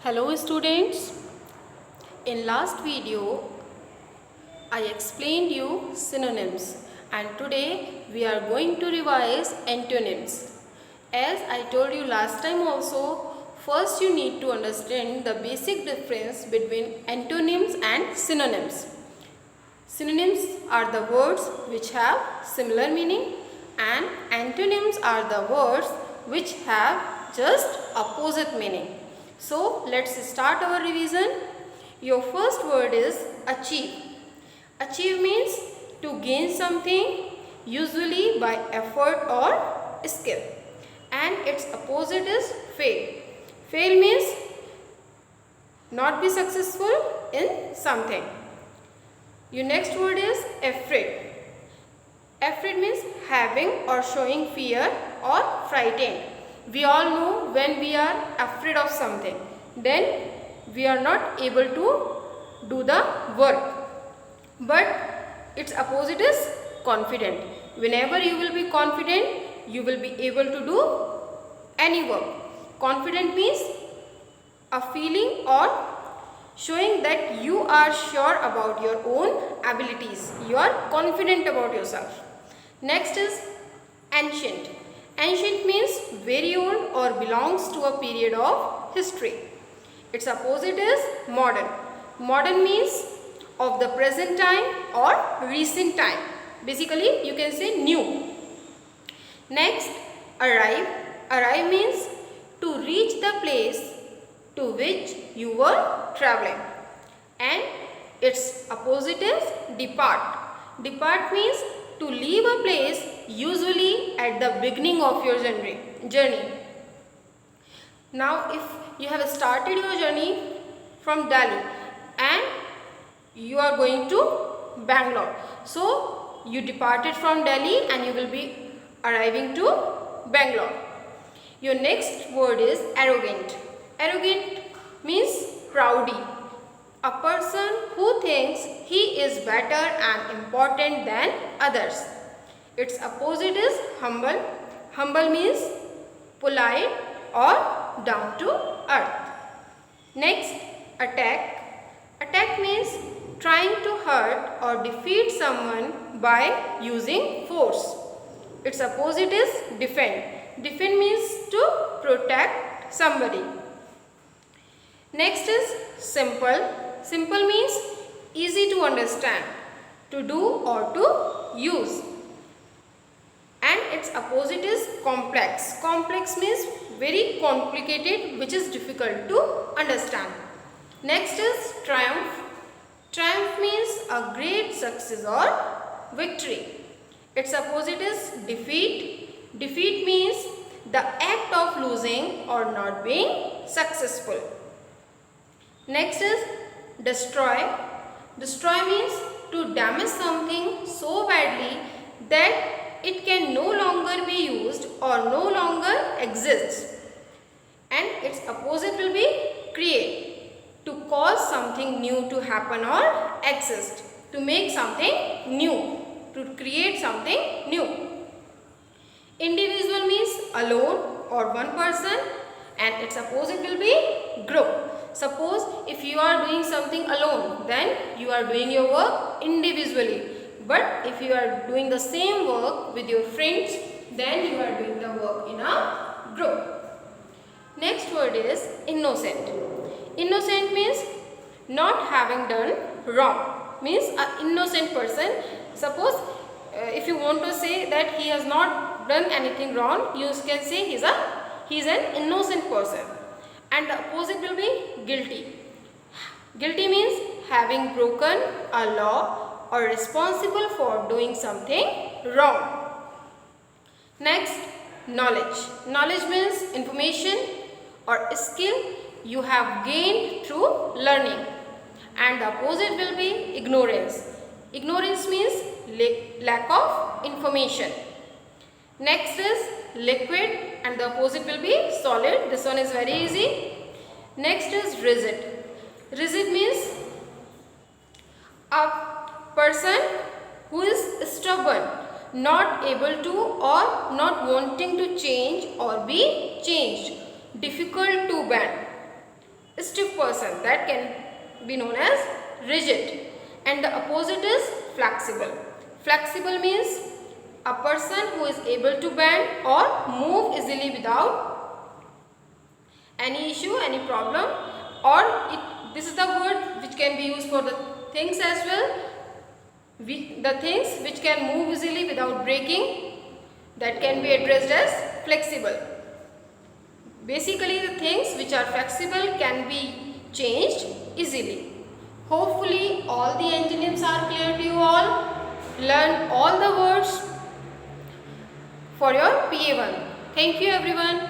Hello students, in last video I explained you synonyms and today we are going to revise antonyms. As I told you last time also, first you need to understand the basic difference between antonyms and synonyms. Synonyms are the words which have similar meaning and antonyms are the words which have just opposite meaning. So let's start our revision. Your first word is achieve. Achieve means to gain something, usually by effort or skill, and its opposite is fail. Fail means not be successful in something. Your next word is afraid. Afraid means having or showing fear or frightened. We all know when we are afraid of something, then we are not able to do the work. But its opposite is confident. Whenever you will be confident, you will be able to do any work. Confident means a feeling or showing that you are sure about your own abilities. You are confident about yourself. Next is ancient. Ancient means very old or belongs to a period of history. Its opposite is modern. Modern means of the present time or recent time. Basically, you can say new. Next, arrive. Arrive means to reach the place to which you were traveling. And its opposite is depart. Depart means to leave a place, usually at the beginning of your journey. Now if you have started your journey from Delhi and you are going to Bangalore, so you departed from Delhi and you will be arriving to Bangalore. Your next word is arrogant. Arrogant means proudy. A person who thinks he is better and important than others. Its opposite is humble. Humble means polite or down to earth. Next, attack. Attack means trying to hurt or defeat someone by using force. Its opposite is defend. Defend means to protect somebody. Next is simple. Simple means easy to understand, to do or to use. And its opposite is complex. Complex means very complicated, which is difficult to understand. Next is triumph. Triumph means a great success or victory. Its opposite is defeat. Defeat means the act of losing or not being successful. Next is destroy. Destroy means to damage something so badly that it can no longer be used or no longer exists. And its opposite will be create. To cause something new to happen or exist. To make something new. To create something new. Individual means alone or one person, and its opposite will be group. Suppose if you are doing something alone, then you are doing your work individually. But if you are doing the same work with your friends, then you are doing the work in a group. Next word is innocent. Innocent means not having done wrong. Means an innocent person. Suppose if you want to say that he has not done anything wrong, you can say he is an innocent person. And the opposite will be guilty. Guilty means having broken a law or responsible for doing something wrong. Next, knowledge. Knowledge means information or skill you have gained through learning. And the opposite will be ignorance. Ignorance means lack of information. Next is liquid and the opposite will be solid. This one is very easy. Next is rigid. Rigid means a person who is stubborn, not able to or not wanting to change or be changed, difficult to bend. stiff person, that can be known as rigid, and the opposite is flexible. Flexible means a person who is able to bend or move easily without any issue, any problem, or this is the word which can be used for the things as well. The things which can move easily without breaking, that can be addressed as flexible. Basically, the things which are flexible can be changed easily. Hopefully, all the antonyms are clear to you all. Learn all the words for your PA1. Thank you everyone.